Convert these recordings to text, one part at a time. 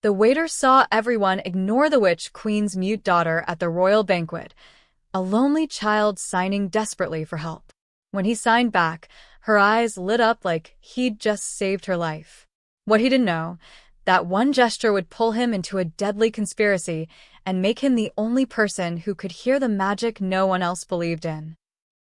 The waiter saw everyone ignore the witch queen's mute daughter at the royal banquet, a lonely child signing desperately for help. When he signed back, her eyes lit up like he'd just saved her life. What he didn't know, that one gesture would pull him into a deadly conspiracy and make him the only person who could hear the magic no one else believed in.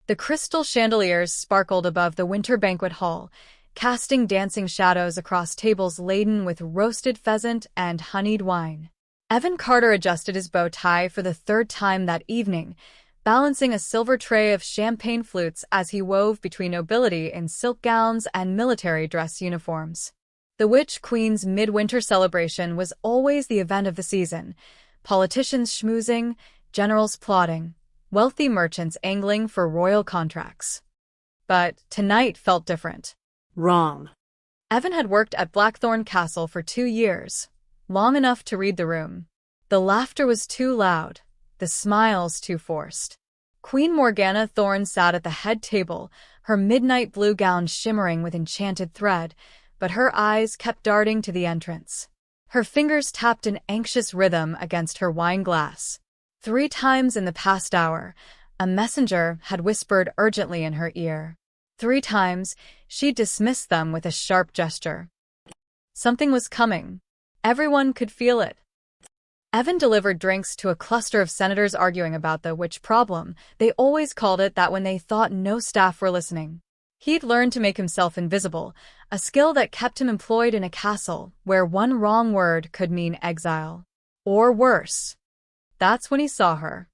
The crystal chandeliers sparkled above the winter banquet hall, casting dancing shadows across tables laden with roasted pheasant and honeyed wine. Evan Carter adjusted his bow tie for the third time that evening, balancing a silver tray of champagne flutes as he wove between nobility in silk gowns and military dress uniforms. The Witch Queen's midwinter celebration was always the event of the season, politicians schmoozing, generals plotting, wealthy merchants angling for royal contracts. But tonight felt different. Wrong. Evan had worked at Blackthorn Castle for 2 years, long enough to read the room. The laughter was too loud, the smiles too forced. Queen Morgana Thorne sat at the head table, her midnight blue gown shimmering with enchanted thread, but her eyes kept darting to the entrance. Her fingers tapped an anxious rhythm against her wine glass. 3 times in the past hour, a messenger had whispered urgently in her ear. 3 times, she dismissed them with a sharp gesture. Something was coming. Everyone could feel it. Evan delivered drinks to a cluster of senators arguing about the witch problem. They always called it that when they thought no staff were listening. He'd learned to make himself invisible, a skill that kept him employed in a castle where one wrong word could mean exile. Or worse. That's when he saw her.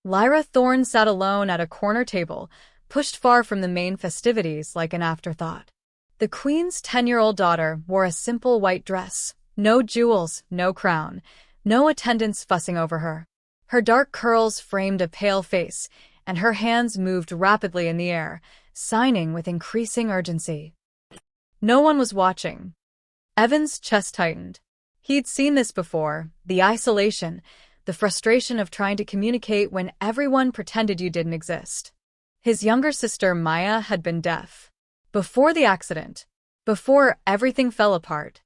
Lyra Thorne sat alone at a corner table, pushed far from the main festivities like an afterthought. The queen's 10-year-old daughter wore a simple white dress, no jewels, no crown, no attendants fussing over her. Her dark curls framed a pale face, and her hands moved rapidly in the air, signing with increasing urgency. No one was watching. Evan's chest tightened. He'd seen this before, the isolation, the frustration of trying to communicate when everyone pretended you didn't exist. His younger sister Maya had been deaf. Before the accident, before everything fell apart.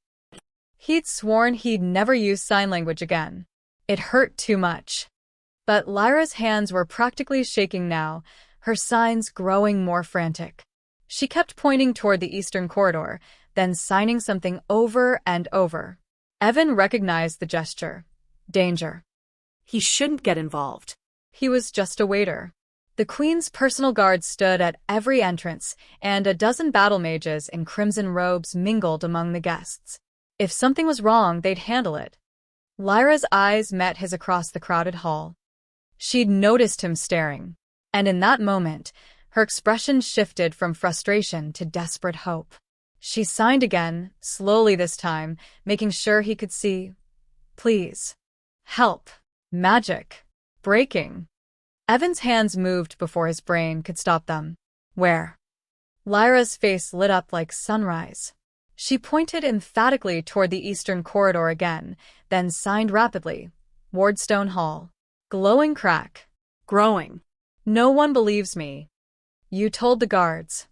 He'd sworn he'd never use sign language again. It hurt too much. But Lyra's hands were practically shaking now, her signs growing more frantic. She kept pointing toward the eastern corridor, then signing something over and over. Evan recognized the gesture. Danger. He shouldn't get involved. He was just a waiter. The queen's personal guards stood at every entrance, and a dozen battle mages in crimson robes mingled among the guests. If something was wrong, they'd handle it. Lyra's eyes met his across the crowded hall. She'd noticed him staring, and in that moment, her expression shifted from frustration to desperate hope. She signed again, slowly this time, making sure he could see. Please. Help. Magic. Breaking. Evan's hands moved before his brain could stop them. Where? Lyra's face lit up like sunrise. She pointed emphatically toward the eastern corridor again, then signed rapidly. Wardstone Hall. Glowing crack. Growing. No one believes me. You told the guards.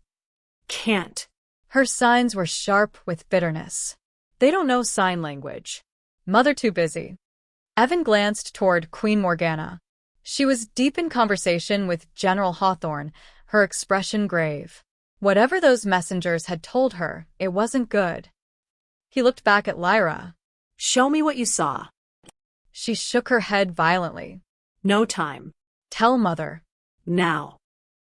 Can't. Her signs were sharp with bitterness. They don't know sign language. Mother too busy. Evan glanced toward Queen Morgana. She was deep in conversation with General Hawthorne, her expression grave. Whatever those messengers had told her, it wasn't good. He looked back at Lyra. Show me what you saw. She shook her head violently. No time. Tell Mother. Now.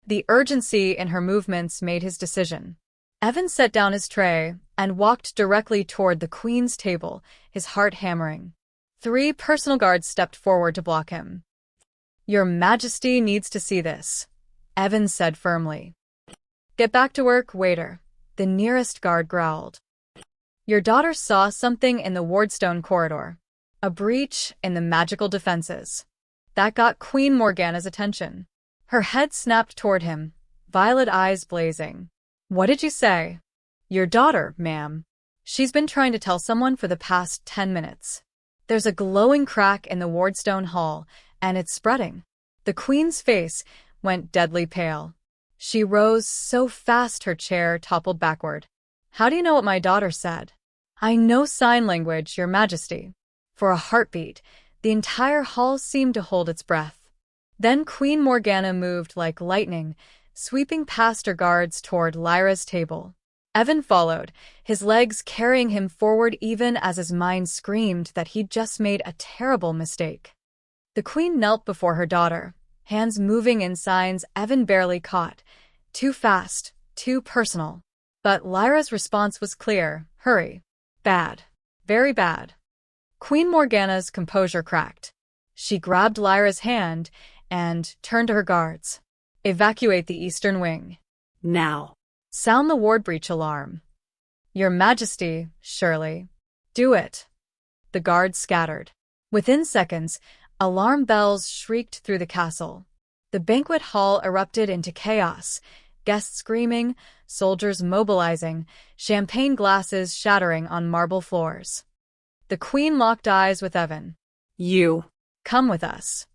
The urgency in her movements made his decision. Evan set down his tray and walked directly toward the Queen's table, his heart hammering. 3 personal guards stepped forward to block him. Your Majesty needs to see this, Evan said firmly. Get back to work, waiter, the nearest guard growled. Your daughter saw something in the Wardstone corridor. A breach in the magical defenses. That got Queen Morgana's attention. Her head snapped toward him, violet eyes blazing. What did you say? Your daughter, ma'am. She's been trying to tell someone for the past 10 minutes. There's a glowing crack in the Wardstone hall, and it's spreading. The Queen's face went deadly pale. She rose so fast her chair toppled backward. How do you know what my daughter said? I know sign language, Your Majesty. For a heartbeat, the entire hall seemed to hold its breath. Then Queen Morgana moved like lightning, sweeping past her guards toward Lyra's table. Evan followed, his legs carrying him forward even as his mind screamed that he'd just made a terrible mistake. The queen knelt before her daughter, hands moving in signs Evan barely caught. Too fast, too personal. But Lyra's response was clear. Hurry. Bad. Very bad. Queen Morgana's composure cracked. She grabbed Lyra's hand and turned to her guards. Evacuate the eastern wing. Now. Sound the ward breach alarm. Your Majesty, surely. Do it. The guards scattered. Within seconds, alarm bells shrieked through the castle. The banquet hall erupted into chaos, guests screaming, soldiers mobilizing, champagne glasses shattering on marble floors. The queen locked eyes with Evan. You. Come with us.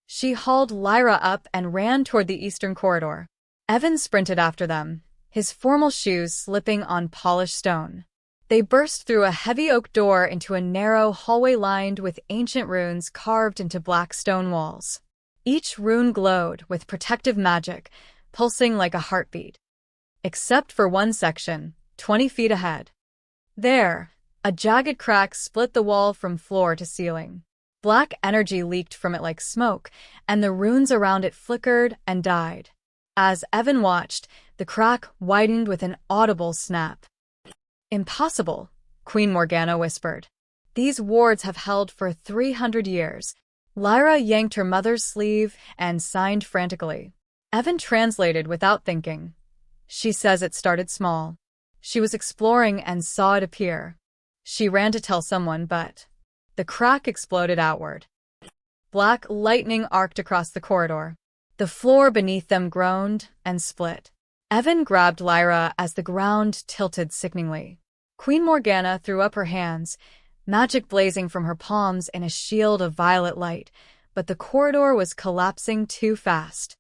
She hauled Lyra up and ran toward the eastern corridor. Evan sprinted after them, his formal shoes slipping on polished stone. They burst through a heavy oak door into a narrow hallway lined with ancient runes carved into black stone walls. Each rune glowed with protective magic, pulsing like a heartbeat. Except for one section, 20 feet ahead. There, a jagged crack split the wall from floor to ceiling. Black energy leaked from it like smoke, and the runes around it flickered and died. As Evan watched, the crack widened with an audible snap. Impossible, Queen Morgana whispered. These wards have held for 300 years. Lyra yanked her mother's sleeve and signed frantically. Evan translated without thinking. She says it started small. She was exploring and saw it appear. She ran to tell someone, but the crack exploded outward. Black lightning arced across the corridor. The floor beneath them groaned and split. Evan grabbed Lyra as the ground tilted sickeningly. Queen Morgana threw up her hands, magic blazing from her palms in a shield of violet light, but the corridor was collapsing too fast.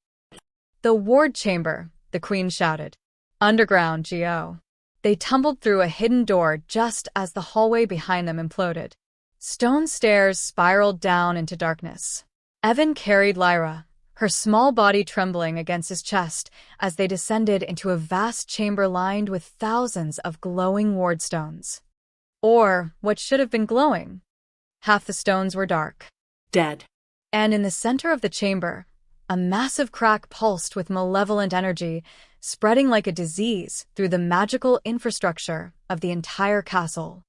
The ward chamber, the queen shouted. Underground, Geo. They tumbled through a hidden door just as the hallway behind them imploded. Stone stairs spiraled down into darkness. Evan carried Lyra, her small body trembling against his chest as they descended into a vast chamber lined with thousands of glowing ward stones. Or what should have been glowing. Half the stones were dark. Dead. And in the center of the chamber, a massive crack pulsed with malevolent energy, spreading like a disease through the magical infrastructure of the entire castle.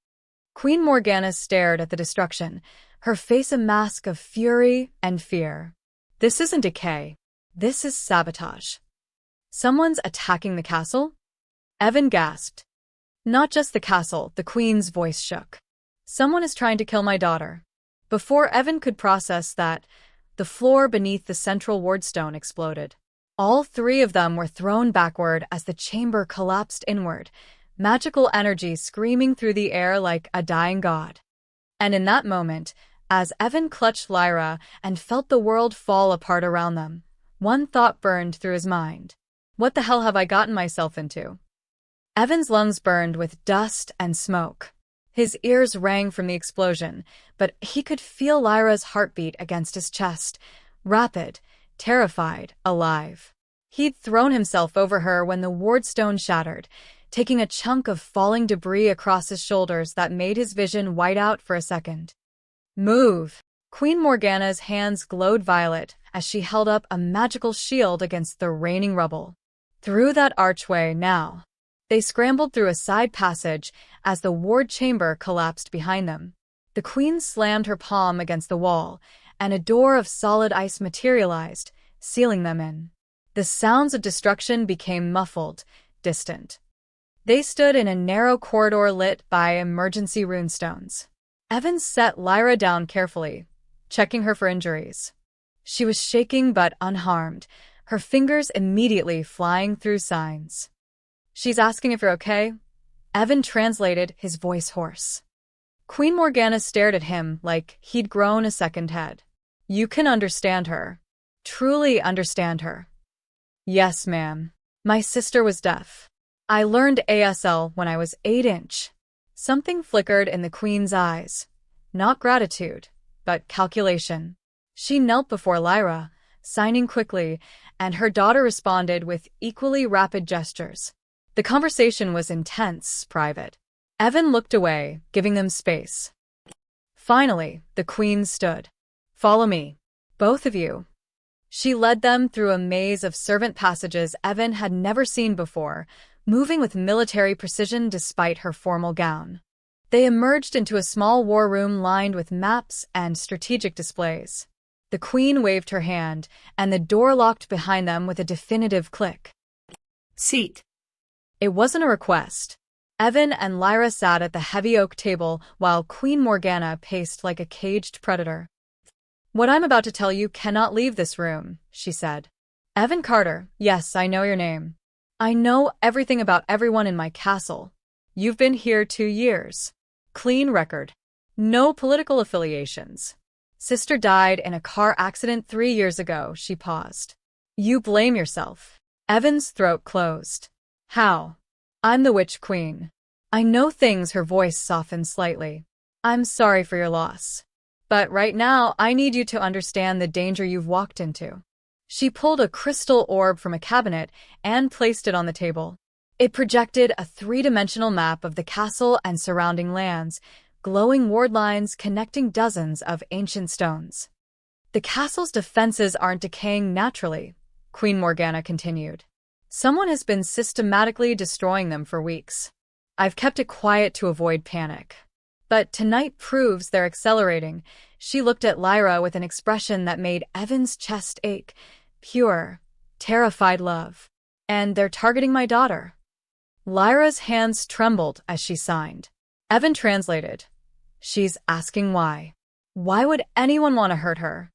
Queen Morgana stared at the destruction, her face a mask of fury and fear. This isn't decay. This is sabotage. Someone's attacking the castle? Evan gasped. Not just the castle, the queen's voice shook. Someone is trying to kill my daughter. Before Evan could process that, the floor beneath the central wardstone exploded. All three of them were thrown backward as the chamber collapsed inward, magical energy screaming through the air like a dying god. And in that moment, as Evan clutched Lyra and felt the world fall apart around them, one thought burned through his mind. What the hell have I gotten myself into? Evan's lungs burned with dust and smoke. His ears rang from the explosion, but he could feel Lyra's heartbeat against his chest, rapid, terrified, alive. He'd thrown himself over her when the wardstone shattered, taking a chunk of falling debris across his shoulders that made his vision white out for a second. Move! Queen Morgana's hands glowed violet as she held up a magical shield against the raining rubble. Through that archway now. They scrambled through a side passage as the ward chamber collapsed behind them. The queen slammed her palm against the wall, and a door of solid ice materialized, sealing them in. The sounds of destruction became muffled, distant. They stood in a narrow corridor lit by emergency runestones. Evans set Lyra down carefully, checking her for injuries. She was shaking but unharmed, her fingers immediately flying through signs. She's asking if you're okay? Evan translated, his voice hoarse. Queen Morgana stared at him like he'd grown a second head. You can understand her. Truly understand her. Yes, ma'am. My sister was deaf. I learned ASL when I was 8 inch. Something flickered in the queen's eyes. Not gratitude, but calculation. She knelt before Lyra, signing quickly, and her daughter responded with equally rapid gestures. The conversation was intense, private. Evan looked away, giving them space. Finally, the queen stood. "Follow me. Both of you." She led them through a maze of servant passages Evan had never seen before, moving with military precision despite her formal gown. They emerged into a small war room lined with maps and strategic displays. The queen waved her hand, and the door locked behind them with a definitive click. Seat. It wasn't a request. Evan and Lyra sat at the heavy oak table while Queen Morgana paced like a caged predator. "What I'm about to tell you cannot leave this room," she said. "Evan Carter, yes, I know your name. I know everything about everyone in my castle. You've been here 2 years. Clean record. No political affiliations. Sister died in a car accident 3 years ago," she paused. "You blame yourself." Evan's throat closed. "How? I'm the Witch Queen. I know things." Her voice softened slightly. "I'm sorry for your loss. But right now, I need you to understand the danger you've walked into." She pulled a crystal orb from a cabinet and placed it on the table. It projected a 3-dimensional map of the castle and surrounding lands, glowing ward lines connecting dozens of ancient stones. "The castle's defenses aren't decaying naturally," Queen Morgana continued. "Someone has been systematically destroying them for weeks. I've kept it quiet to avoid panic. But tonight proves they're accelerating." She looked at Lyra with an expression that made Evan's chest ache. Pure, terrified love. "And they're targeting my daughter." Lyra's hands trembled as she signed. Evan translated. "She's asking why. Why would anyone want to hurt her?"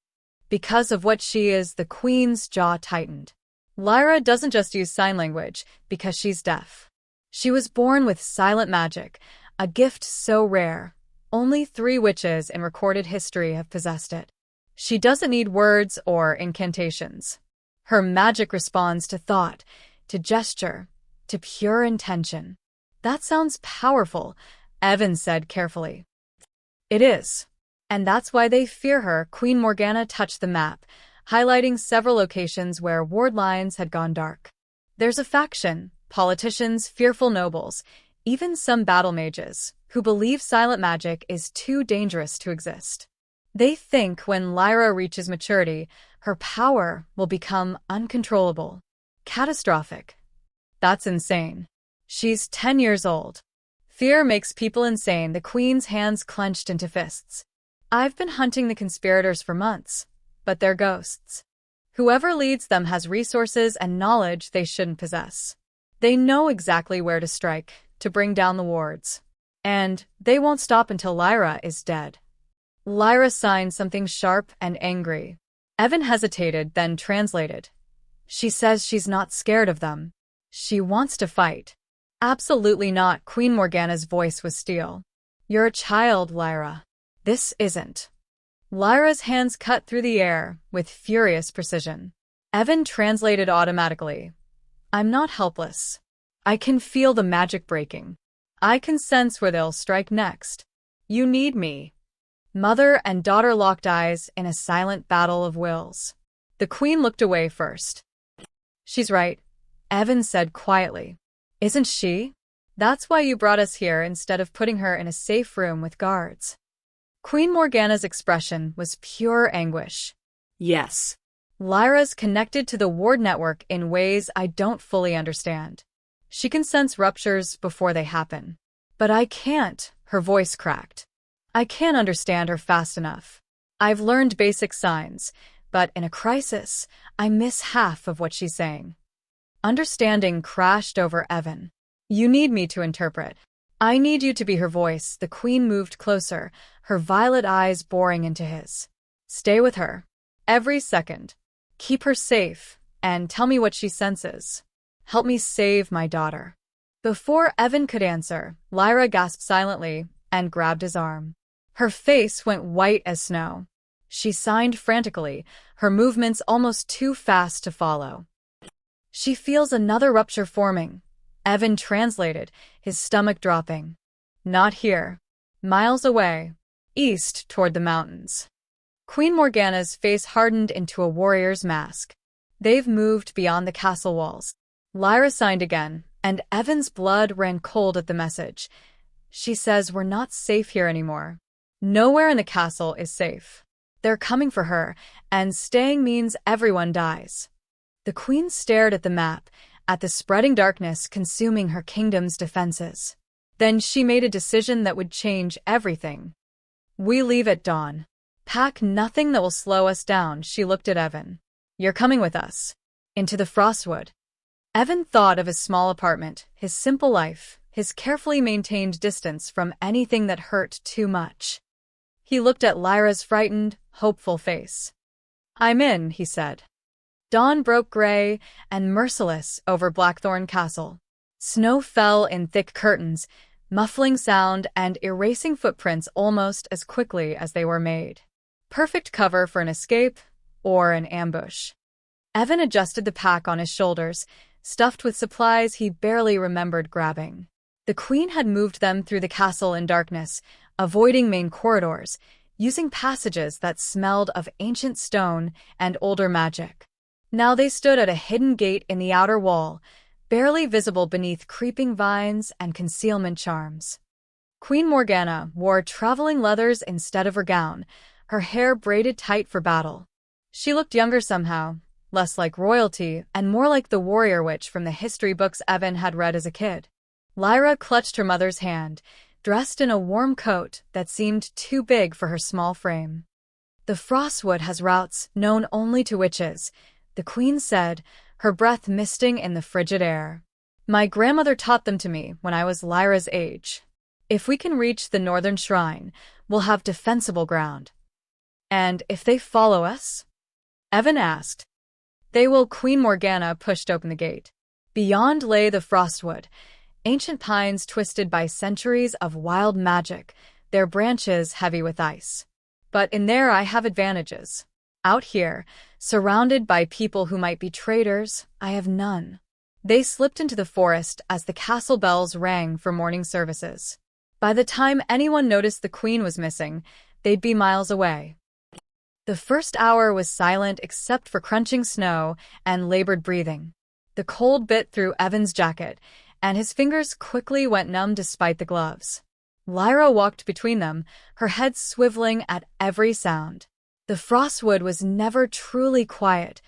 "Because of what she is." The queen's jaw tightened. "Lyra doesn't just use sign language because she's deaf. She was born with silent magic, a gift so rare. Only 3 witches in recorded history have possessed it. She doesn't need words or incantations. Her magic responds to thought, to gesture, to pure intention." "That sounds powerful," Evan said carefully. "It is. And that's why they fear her." Queen Morgana touched the map, highlighting several locations where ward lines had gone dark. "There's a faction, politicians, fearful nobles, even some battle mages, who believe silent magic is too dangerous to exist. They think when Lyra reaches maturity, her power will become uncontrollable. Catastrophic. That's insane. She's 10 years old. Fear makes people insane." The queen's hands clenched into fists. "I've been hunting the conspirators for months, but they're ghosts. Whoever leads them has resources and knowledge they shouldn't possess. They know exactly where to strike, to bring down the wards. And they won't stop until Lyra is dead." Lyra signed something sharp and angry. Evan hesitated, then translated. "She says she's not scared of them. She wants to fight." "Absolutely not." Queen Morgana's voice was steel. "You're a child, Lyra. This isn't." Lyra's hands cut through the air with furious precision. Evan translated automatically. "I'm not helpless. I can feel the magic breaking. I can sense where they'll strike next. You need me." Mother and daughter locked eyes in a silent battle of wills. The queen looked away first. "She's right," Evan said quietly. "Isn't she? That's why you brought us here instead of putting her in a safe room with guards." Queen Morgana's expression was pure anguish. Yes. "Lyra's connected to the ward network in ways I don't fully understand. She can sense ruptures before they happen. But I can't." Her voice cracked. "I can't understand her fast enough. I've learned basic signs, but in a crisis, I miss half of what she's saying." Understanding crashed over Evan. "You need me to interpret. I need you to be her voice." The queen moved closer, her violet eyes boring into his. "Stay with her. Every second. Keep her safe, and tell me what she senses. Help me save my daughter." Before Evan could answer, Lyra gasped silently and grabbed his arm. Her face went white as snow. She signed frantically, her movements almost too fast to follow. "She feels another rupture forming," Evan translated, his stomach dropping. Not here. Miles away. East toward the mountains. Queen Morgana's face hardened into a warrior's mask. They've moved beyond the castle walls. Lyra signed again, and Evan's blood ran cold at the message. She says we're not safe here anymore. Nowhere in the castle is safe. They're coming for her, and staying means everyone dies. The queen stared at the map, at the spreading darkness consuming her kingdom's defenses. Then she made a decision that would change everything. We leave at dawn. Pack nothing that will slow us down. She looked at Evan. You're coming with us. Into the Frostwood. Evan thought of his small apartment, his simple life, his carefully maintained distance from anything that hurt too much. He looked at Lyra's frightened, hopeful face. I'm in, he said. Dawn broke gray and merciless over Blackthorn Castle. Snow fell in thick curtains, muffling sound and erasing footprints almost as quickly as they were made. Perfect cover for an escape or an ambush. Evan adjusted the pack on his shoulders, stuffed with supplies he barely remembered grabbing. The queen had moved them through the castle in darkness, avoiding main corridors, using passages that smelled of ancient stone and older magic. Now they stood at a hidden gate in the outer wall, barely visible beneath creeping vines and concealment charms. Queen Morgana wore traveling leathers instead of her gown, her hair braided tight for battle. She looked younger somehow, less like royalty and more like the warrior witch from the history books Evan had read as a kid. Lyra clutched her mother's hand, dressed in a warm coat that seemed too big for her small frame. The Frostwood has routes known only to witches, the queen said, her breath misting in the frigid air. My grandmother taught them to me when I was Lyra's age. If we can reach the northern shrine, we'll have defensible ground. And if they follow us? Evan asked. They will. Queen Morgana pushed open the gate. Beyond lay the Frostwood, ancient pines twisted by centuries of wild magic, their branches heavy with ice. But in there I have advantages. Out here, surrounded by people who might be traitors, I have none. They slipped into the forest as the castle bells rang for morning services. By the time anyone noticed the queen was missing, they'd be miles away. The first hour was silent except for crunching snow and labored breathing. The cold bit through Evan's jacket, and his fingers quickly went numb despite the gloves. Lyra walked between them, her head swiveling at every sound. The Frostwood was never truly quiet.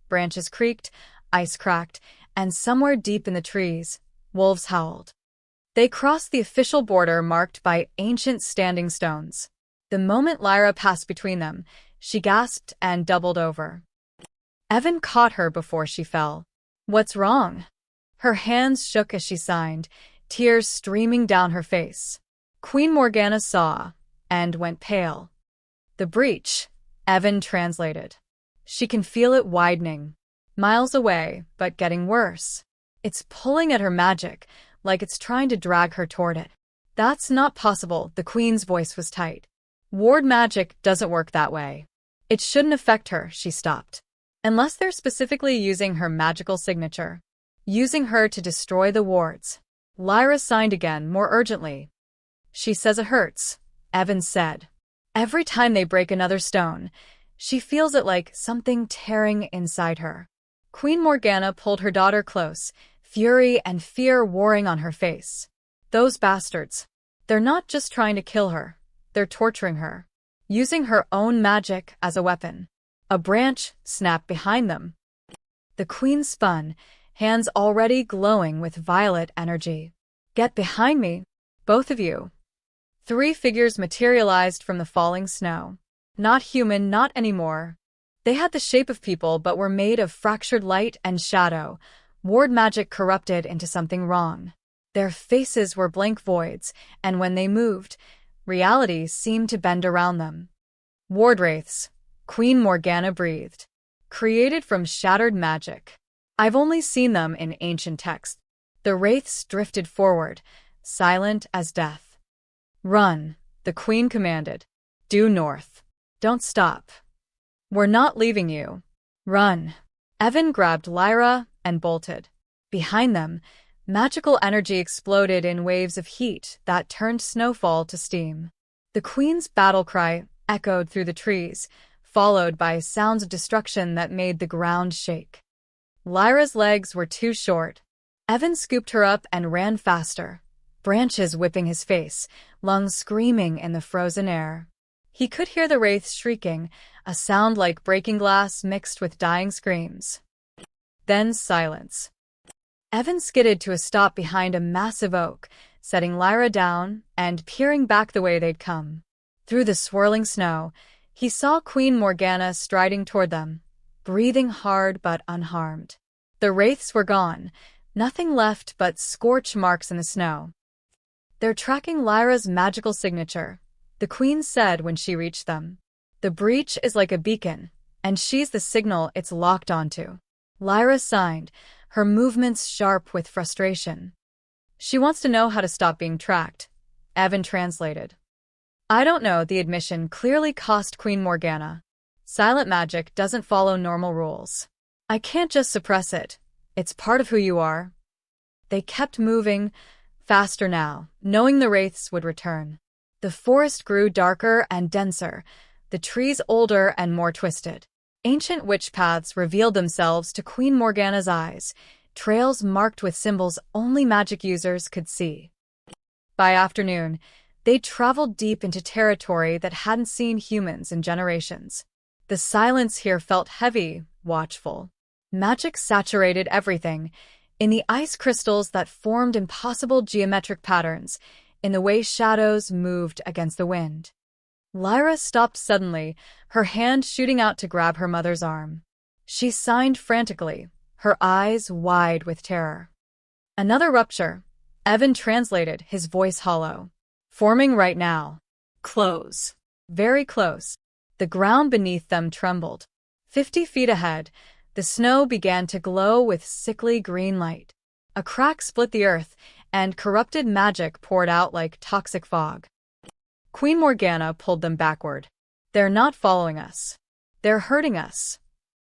Branches creaked, ice cracked, and somewhere deep in the trees, wolves howled. They crossed the official border marked by ancient standing stones. The moment Lyra passed between them, she gasped and doubled over. Evan caught her before she fell. What's wrong? Her hands shook as she signed, tears streaming down her face. Queen Morgana saw, and went pale. The breach, Evan translated. She can feel it widening. Miles away, but getting worse. It's pulling at her magic, like it's trying to drag her toward it. That's not possible, the queen's voice was tight. Ward magic doesn't work that way. It shouldn't affect her, she stopped. Unless they're specifically using her magical signature. Using her to destroy the wards. Lyra signed again, more urgently. She says it hurts, Evan said. Every time they break another stone, she feels it like something tearing inside her. Queen Morgana pulled her daughter close, fury and fear warring on her face. Those bastards. They're not just trying to kill her, they're torturing her. Using her own magic as a weapon. A branch snapped behind them. The queen spun, hands already glowing with violet energy. Get behind me, both of you. 3 figures materialized from the falling snow. Not human, not anymore. They had the shape of people but were made of fractured light and shadow, ward magic corrupted into something wrong. Their faces were blank voids, and when they moved, reality seemed to bend around them. Ward wraiths, Queen Morgana breathed. Created from shattered magic. I've only seen them in ancient texts. The wraiths drifted forward, silent as death. Run, the queen commanded. Due north. Don't stop. We're not leaving you. Run. Evan grabbed Lyra and bolted. Behind them, Magical energy exploded in waves of heat that turned snowfall to steam. The queen's battle cry echoed through the trees, followed by sounds of destruction that made the ground shake. Lyra's legs were too short. Evan scooped her up and ran faster, branches whipping his face, lungs screaming in the frozen air. He could hear the wraiths shrieking, a sound like breaking glass mixed with dying screams. Then silence. Evan skidded to a stop behind a massive oak, setting Lyra down and peering back the way they'd come. Through the swirling snow, he saw Queen Morgana striding toward them, breathing hard but unharmed. The wraiths were gone, nothing left but scorch marks in the snow. "They're tracking Lyra's magical signature," the queen said when she reached them. "The breach is like a beacon, and she's the signal it's locked onto." Lyra sighed, her movements sharp with frustration. "She wants to know how to stop being tracked," Evan translated. "I don't know," the admission clearly cost Queen Morgana. "Silent magic doesn't follow normal rules. I can't just suppress it. It's part of who you are." They kept moving, faster now, knowing the wraiths would return. The forest grew darker and denser, the trees older and more twisted. Ancient witch paths revealed themselves to Queen Morgana's eyes, trails marked with symbols only magic users could see. By afternoon, they'd traveled deep into territory that hadn't seen humans in generations. The silence here felt heavy, watchful. Magic saturated everything, in the ice crystals that formed impossible geometric patterns, in the way shadows moved against the wind. Lyra stopped suddenly, her hand shooting out to grab her mother's arm. She signed frantically, her eyes wide with terror. "Another rupture," Evan translated, his voice hollow. "Forming right now." Close. Very close. The ground beneath them trembled. 50 feet ahead, the snow began to glow with sickly green light. A crack split the earth, and corrupted magic poured out like toxic fog. Queen Morgana pulled them backward. "They're not following us. They're hurting us."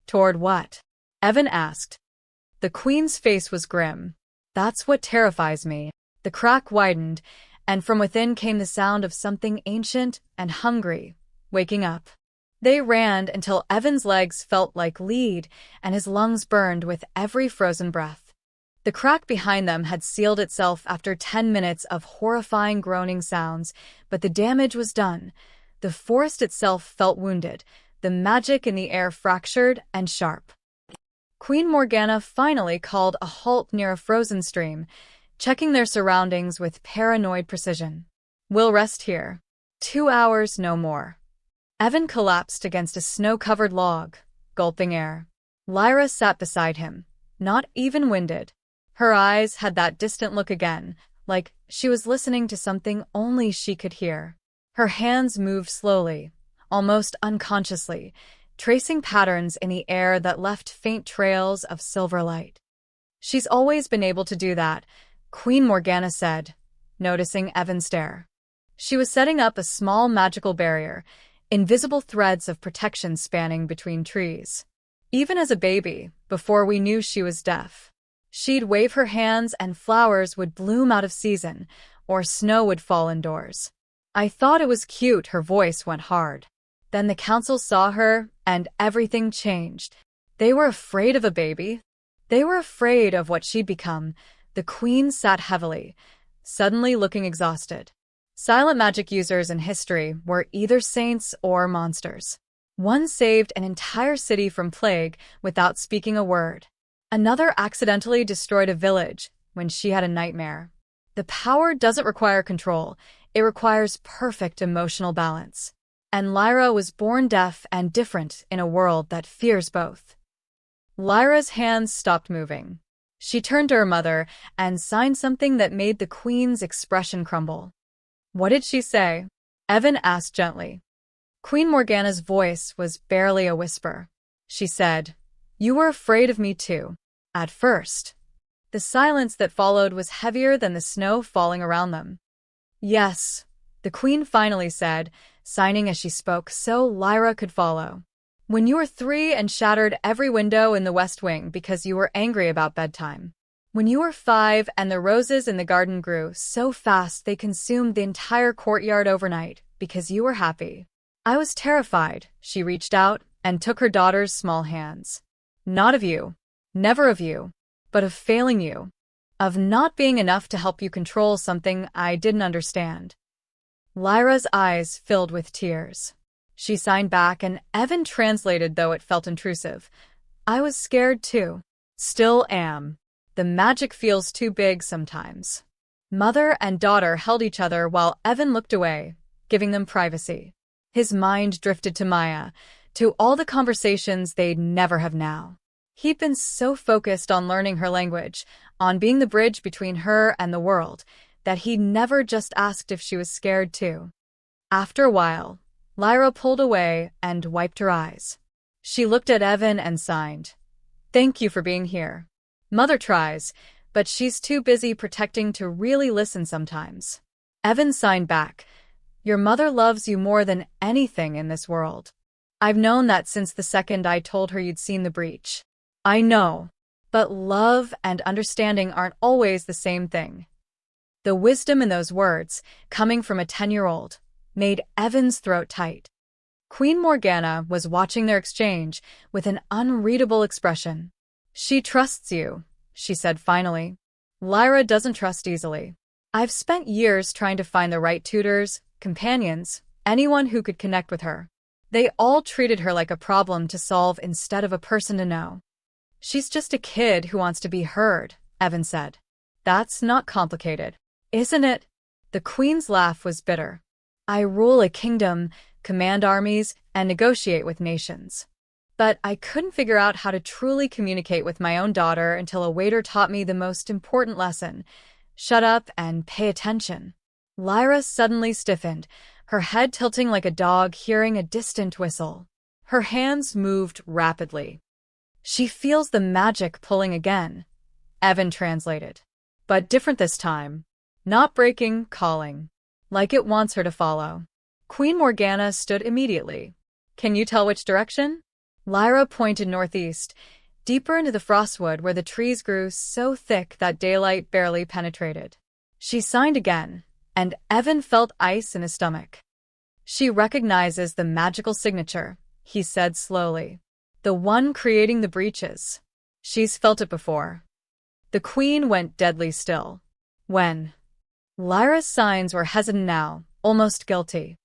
"Toward what?" Evan asked. The queen's face was grim. "That's what terrifies me." The crack widened, and from within came the sound of something ancient and hungry, waking up. They ran until Evan's legs felt like lead and his lungs burned with every frozen breath. The crack behind them had sealed itself after 10 minutes of horrifying groaning sounds, but the damage was done. The forest itself felt wounded, the magic in the air fractured and sharp. Queen Morgana finally called a halt near a frozen stream, checking their surroundings with paranoid precision. "We'll rest here. 2 hours, no more." Evan collapsed against a snow-covered log, gulping air. Lyra sat beside him, not even winded. Her eyes had that distant look again, like she was listening to something only she could hear. Her hands moved slowly, almost unconsciously, tracing patterns in the air that left faint trails of silver light. "She's always been able to do that," Queen Morgana said, noticing Evan's stare. "She was setting up a small magical barrier, invisible threads of protection spanning between trees. Even as a baby, before we knew she was deaf, she'd wave her hands and flowers would bloom out of season, or snow would fall indoors. I thought it was cute." Her voice went hard. "Then the council saw her, and everything changed. They were afraid of a baby. They were afraid of what she'd become." The queen sat heavily, suddenly looking exhausted. Silent magic users in history were either saints or monsters. One saved an entire city from plague without speaking a word. Another accidentally destroyed a village when she had a nightmare. The power doesn't require control, it requires perfect emotional balance. And Lyra was born deaf and different in a world that fears both. Lyra's hands stopped moving. She turned to her mother and signed something that made the queen's expression crumble. "What did she say?" Evan asked gently. Queen Morgana's voice was barely a whisper. She said, "You were afraid of me too. At first." The silence that followed was heavier than the snow falling around them. "Yes," the queen finally said, signing as she spoke so Lyra could follow. "When you were 3 and shattered every window in the West Wing because you were angry about bedtime. When you were 5 and the roses in the garden grew so fast they consumed the entire courtyard overnight because you were happy. I was terrified. She reached out and took her daughter's small hands. Not of you. Never of you. But of failing you. Of not being enough to help you control something I didn't understand. Lyra's eyes filled with tears. She signed back and Evan translated, though it felt intrusive. I was scared too. Still am. The magic feels too big sometimes. Mother and daughter held each other while Evan looked away, giving them privacy. His mind drifted to Maya, to all the conversations they'd never have now. He'd been so focused on learning her language, on being the bridge between her and the world, that he'd never just asked if she was scared too. After a while, Lyra pulled away and wiped her eyes. She looked at Evan and sighed. Thank you for being here. Mother tries, but she's too busy protecting to really listen sometimes. Evan signed back. Your mother loves you more than anything in this world. I've known that since the second I told her you'd seen the breach. I know, but love and understanding aren't always the same thing. The wisdom in those words, coming from a 10-year-old, made Evan's throat tight. Queen Morgana was watching their exchange with an unreadable expression. She trusts you, she said finally. Lyra doesn't trust easily. I've spent years trying to find the right tutors, companions, anyone who could connect with her. They all treated her like a problem to solve instead of a person to know. She's just a kid who wants to be heard, Evan said. That's not complicated, isn't it? The Queen's laugh was bitter. I rule a kingdom, command armies, and negotiate with nations. But I couldn't figure out how to truly communicate with my own daughter until a waiter taught me the most important lesson. Shut up and pay attention. Lyra suddenly stiffened, her head tilting like a dog hearing a distant whistle. Her hands moved rapidly. She feels the magic pulling again, Evan translated. But different this time. Not breaking, calling. Like it wants her to follow. Queen Morgana stood immediately. Can you tell which direction? Lyra pointed northeast, deeper into the frostwood where the trees grew so thick that daylight barely penetrated. She signed again, and Evan felt ice in his stomach. She recognizes the magical signature, he said slowly. The one creating the breaches. She's felt it before. The Queen went deadly still. When? Lyra's signs were hesitant now, almost guilty.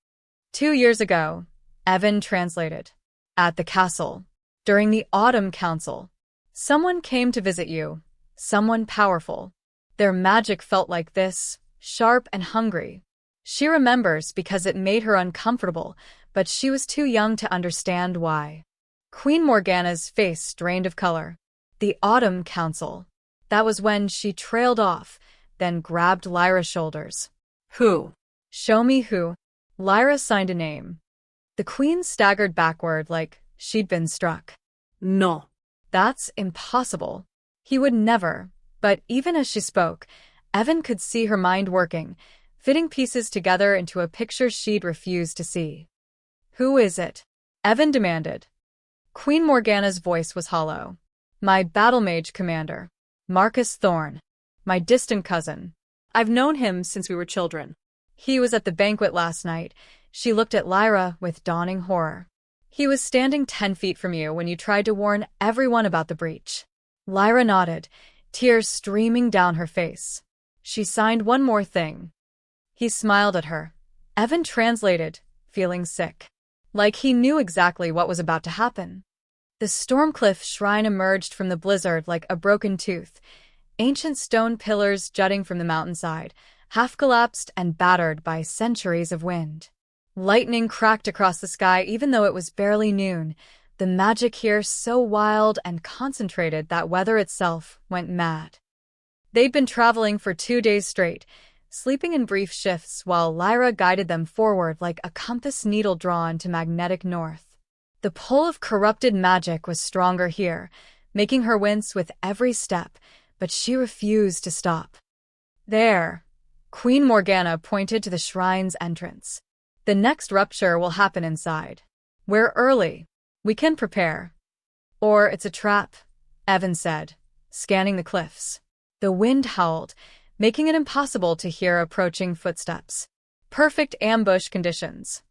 2 years ago, Evan translated. At the castle. During the Autumn Council. Someone came to visit you. Someone powerful. Their magic felt like this, sharp and hungry. She remembers because it made her uncomfortable, but she was too young to understand why. Queen Morgana's face drained of color. The Autumn Council. That was when she trailed off, then grabbed Lyra's shoulders. Who? Show me who. Lyra signed a name. The Queen staggered backward like she'd been struck. No. That's impossible. He would never. But even as she spoke, Evan could see her mind working, fitting pieces together into a picture she'd refused to see. Who is it? Evan demanded. Queen Morgana's voice was hollow. My battle mage commander. Marcus Thorn. My distant cousin. I've known him since we were children. He was at the banquet last night. She looked at Lyra with dawning horror. He was standing 10 feet from you when you tried to warn everyone about the breach. Lyra nodded, tears streaming down her face. She signed one more thing. He smiled at her. Evan translated, feeling sick. Like he knew exactly what was about to happen. The Stormcliff Shrine emerged from the blizzard like a broken tooth, ancient stone pillars jutting from the mountainside, half-collapsed and battered by centuries of wind. Lightning cracked across the sky even though it was barely noon, the magic here so wild and concentrated that weather itself went mad. They'd been traveling for 2 days straight, sleeping in brief shifts while Lyra guided them forward like a compass needle drawn to magnetic north. The pull of corrupted magic was stronger here, making her wince with every step, but she refused to stop. There. Queen Morgana pointed to the shrine's entrance. The next rupture will happen inside. We're early. We can prepare. Or it's a trap, Evan said, scanning the cliffs. The wind howled, making it impossible to hear approaching footsteps. Perfect ambush conditions.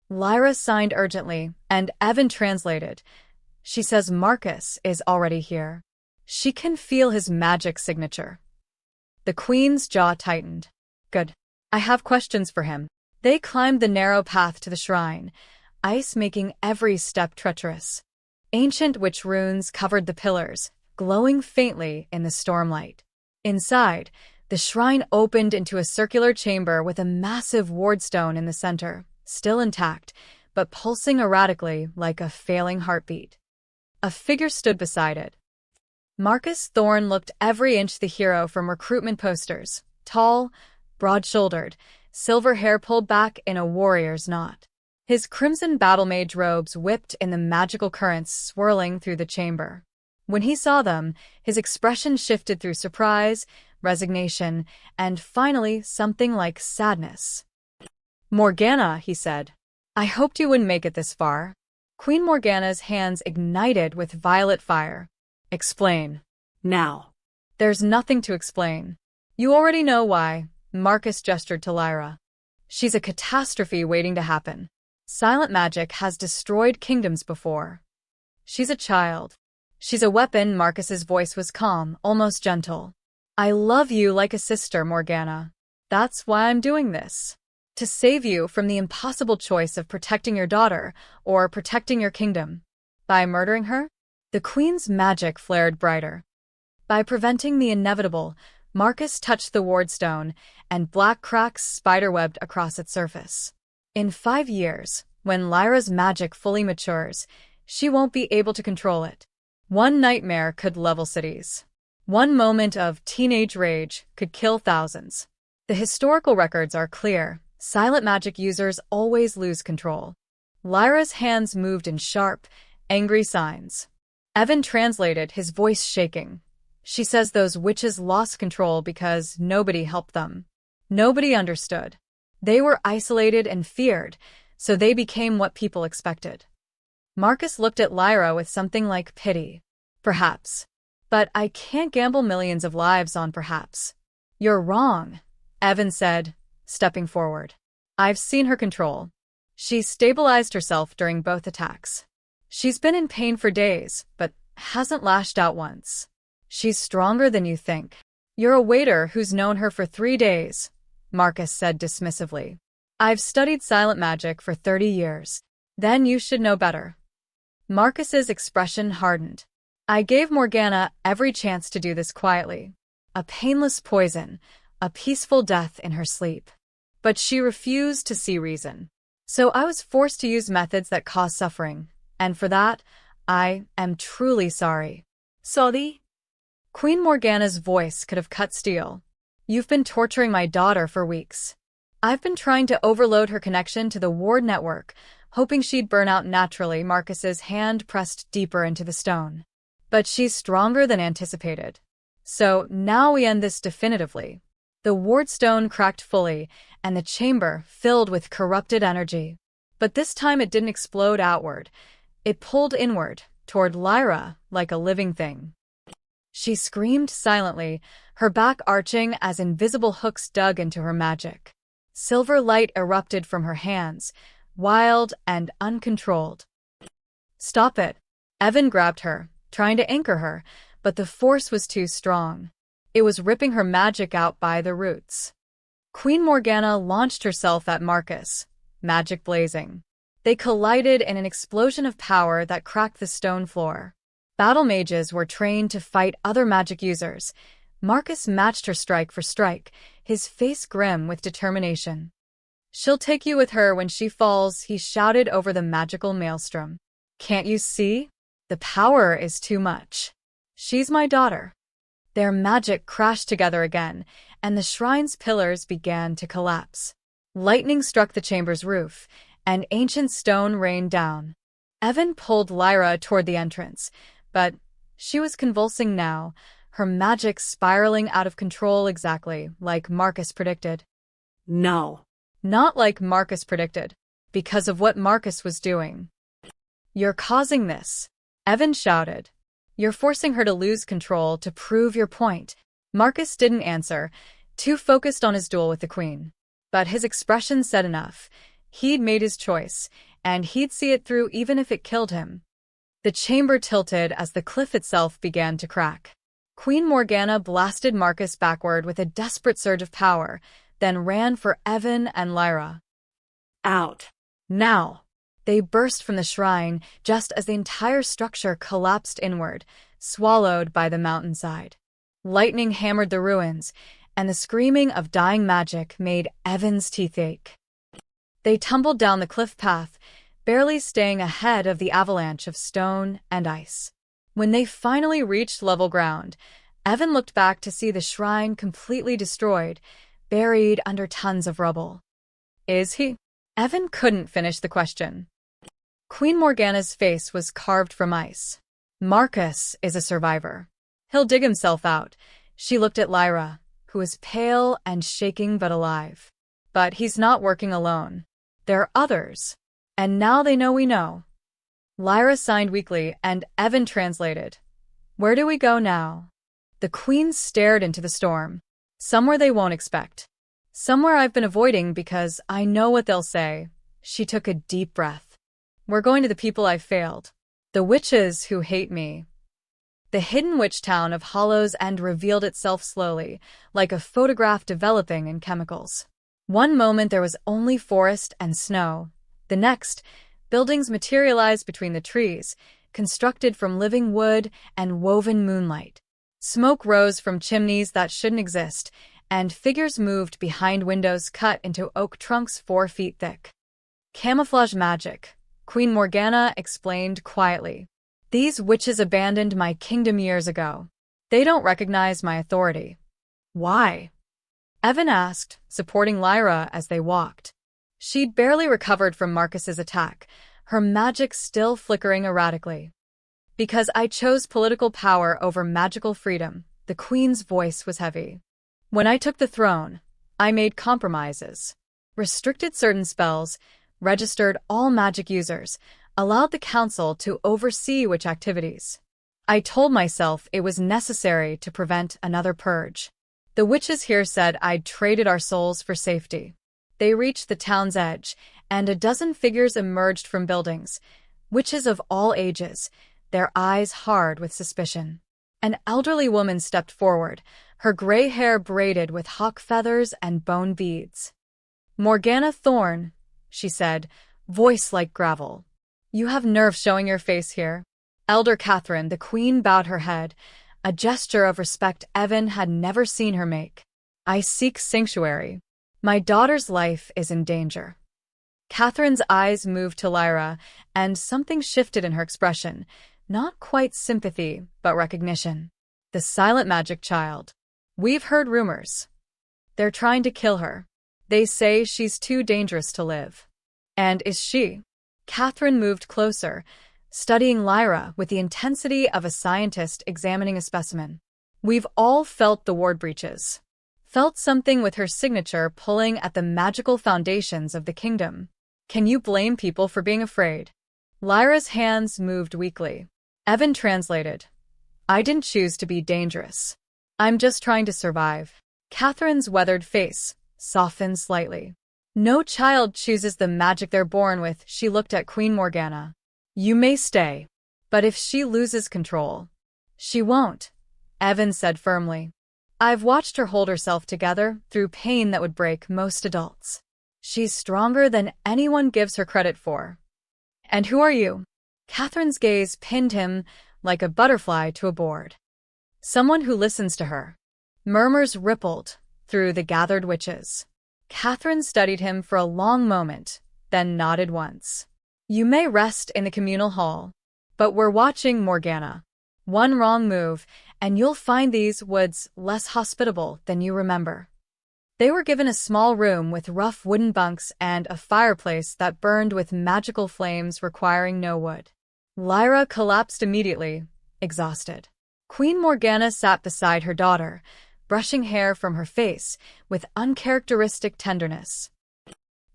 Lyra signed urgently, and Evan translated. She says Marcus is already here. She can feel his magic signature. The Queen's jaw tightened. Good. I have questions for him. They climbed the narrow path to the shrine, ice making every step treacherous. Ancient witch runes covered the pillars, glowing faintly in the stormlight. Inside, the shrine opened into a circular chamber with a massive wardstone in the center, still intact, but pulsing erratically like a failing heartbeat. A figure stood beside it. Marcus Thorne looked every inch the hero from recruitment posters, tall, broad-shouldered, silver hair pulled back in a warrior's knot. His crimson battle-mage robes whipped in the magical currents swirling through the chamber. When he saw them, his expression shifted through surprise, resignation, and finally something like sadness. Morgana, he said. I hoped you wouldn't make it this far. Queen Morgana's hands ignited with violet fire. Explain. Now. There's nothing to explain. You already know why, Marcus gestured to Lyra. She's a catastrophe waiting to happen. Silent magic has destroyed kingdoms before. She's a child. She's a weapon. Marcus's voice was calm, almost gentle. I love you like a sister, Morgana. That's why I'm doing this. To save you from the impossible choice of protecting your daughter or protecting your kingdom. By murdering her? The Queen's magic flared brighter. By preventing the inevitable, Marcus touched the wardstone, and black cracks spiderwebbed across its surface. In 5 years, when Lyra's magic fully matures, she won't be able to control it. One nightmare could level cities. One moment of teenage rage could kill thousands. The historical records are clear. Silent magic users always lose control. Lyra's hands moved in sharp, angry signs. Evan translated, his voice shaking. She says those witches lost control because nobody helped them. Nobody understood. They were isolated and feared, so they became what people expected. Marcus looked at Lyra with something like pity. Perhaps. But I can't gamble millions of lives on perhaps. You're wrong, Evan said, stepping forward. I've seen her control. She stabilized herself during both attacks. She's been in pain for days, but hasn't lashed out once. She's stronger than you think. You're a waiter who's known her for 3 days, Marcus said dismissively. I've studied silent magic for 30 years. Then you should know better. Marcus's expression hardened. I gave Morgana every chance to do this quietly. A painless poison, a peaceful death in her sleep. But she refused to see reason. So I was forced to use methods that cause suffering, and for that, I am truly sorry. Sorry? Queen Morgana's voice could have cut steel. You've been torturing my daughter for weeks. I've been trying to overload her connection to the ward network, hoping she'd burn out naturally. Marcus's hand pressed deeper into the stone. But she's stronger than anticipated. So now we end this definitively. The wardstone cracked fully, and the chamber filled with corrupted energy. But this time it didn't explode outward. It pulled inward, toward Lyra, like a living thing. She screamed silently, her back arching as invisible hooks dug into her magic. Silver light erupted from her hands, wild and uncontrolled. Stop it. Evan grabbed her, trying to anchor her, but the force was too strong. It was ripping her magic out by the roots. Queen Morgana launched herself at Marcus, magic blazing. They collided in an explosion of power that cracked the stone floor. Battle mages were trained to fight other magic users. Marcus matched her strike for strike, his face grim with determination. She'll take you with her when she falls, he shouted over the magical maelstrom. Can't you see? The power is too much. She's my daughter. Their magic crashed together again, and the shrine's pillars began to collapse. Lightning struck the chamber's roof, and ancient stone rained down. Evan pulled Lyra toward the entrance, but she was convulsing now, her magic spiraling out of control exactly like Marcus predicted. No. Not like Marcus predicted, because of what Marcus was doing. You're causing this, Evan shouted. You're forcing her to lose control to prove your point. Marcus didn't answer, too focused on his duel with the queen. But his expression said enough. He'd made his choice, and he'd see it through even if it killed him. The chamber tilted as the cliff itself began to crack. Queen Morgana blasted Marcus backward with a desperate surge of power, then ran for Evan and Lyra. Out. Now! They burst from the shrine just as the entire structure collapsed inward, swallowed by the mountainside. Lightning hammered the ruins, and the screaming of dying magic made Evan's teeth ache. They tumbled down the cliff path, barely staying ahead of the avalanche of stone and ice. When they finally reached level ground, Evan looked back to see the shrine completely destroyed, buried under tons of rubble. Is he? Evan couldn't finish the question. Queen Morgana's face was carved from ice. Marcus is a survivor. He'll dig himself out. She looked at Lyra, who was pale and shaking but alive. But he's not working alone. There are others. And now they know we know. Lyra signed weakly, and Evan translated. Where do we go now? The queen stared into the storm. Somewhere they won't expect. Somewhere I've been avoiding because I know what they'll say. She took a deep breath. We're going to the people I've failed. The witches who hate me. The hidden witch town of Hollows End revealed itself slowly, like a photograph developing in chemicals. One moment there was only forest and snow. The next, buildings materialized between the trees, constructed from living wood and woven moonlight. Smoke rose from chimneys that shouldn't exist, and figures moved behind windows cut into oak trunks 4 feet thick. Camouflage magic, Queen Morgana explained quietly. These witches abandoned my kingdom years ago. They don't recognize my authority. Why? Evan asked, supporting Lyra as they walked. She'd barely recovered from Marcus's attack, her magic still flickering erratically. Because I chose political power over magical freedom, the queen's voice was heavy. When I took the throne, I made compromises. Restricted certain spells, registered all magic users, allowed the council to oversee witch activities. I told myself it was necessary to prevent another purge. The witches here said I'd traded our souls for safety. They reached the town's edge, and a dozen figures emerged from buildings, witches of all ages, their eyes hard with suspicion. An elderly woman stepped forward, her gray hair braided with hawk feathers and bone beads. Morgana Thorne, she said, voice like gravel. You have nerve showing your face here. Elder Catherine, the queen, bowed her head, a gesture of respect Evan had never seen her make. I seek sanctuary. My daughter's life is in danger. Catherine's eyes moved to Lyra, and something shifted in her expression, not quite sympathy, but recognition. The silent magic child. We've heard rumors. They're trying to kill her. They say she's too dangerous to live. And is she? Catherine moved closer, studying Lyra with the intensity of a scientist examining a specimen. We've all felt the ward breaches. Felt something with her signature pulling at the magical foundations of the kingdom. Can you blame people for being afraid? Lyra's hands moved weakly. Evan translated. I didn't choose to be dangerous. I'm just trying to survive. Catherine's weathered face softened slightly. No child chooses the magic they're born with, she looked at Queen Morgana. You may stay, but if she loses control, she won't, Evan said firmly. I've watched her hold herself together through pain that would break most adults. She's stronger than anyone gives her credit for. And who are you? Catherine's gaze pinned him like a butterfly to a board. Someone who listens to her. Murmurs rippled through the gathered witches. Catherine studied him for a long moment, then nodded once. You may rest in the communal hall, but we're watching Morgana. One wrong move, and you'll find these woods less hospitable than you remember. They were given a small room with rough wooden bunks and a fireplace that burned with magical flames requiring no wood. Lyra collapsed immediately, exhausted. Queen Morgana sat beside her daughter, brushing hair from her face with uncharacteristic tenderness.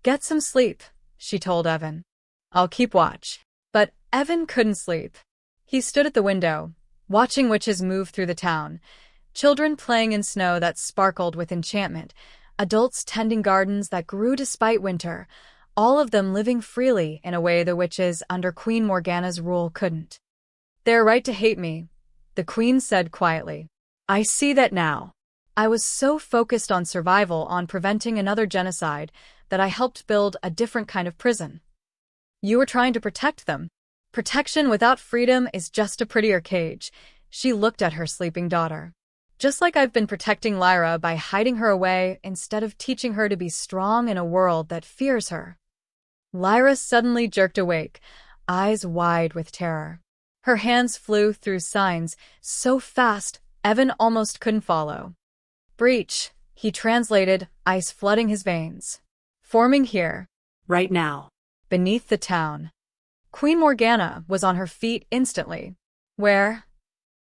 Get some sleep, she told Evan. I'll keep watch. But Evan couldn't sleep. He stood at the window, watching witches move through the town, Children playing in snow that sparkled with enchantment, adults tending gardens that grew despite winter, all of them living freely in a way the witches under Queen Morgana's rule couldn't. "They're right to hate me," the queen said quietly. "I see that now. I was so focused on survival, on preventing another genocide, that I helped build a different kind of prison. You were trying to protect them. Protection without freedom is just a prettier cage." She looked at her sleeping daughter. "Just like I've been protecting Lyra by hiding her away instead of teaching her to be strong in a world that fears her." Lyra suddenly jerked awake, eyes wide with terror. Her hands flew through signs so fast Evan almost couldn't follow. "Breach," he translated, ice flooding his veins. "Forming here." Right now. Beneath the town. Queen Morgana was on her feet instantly. "Where?"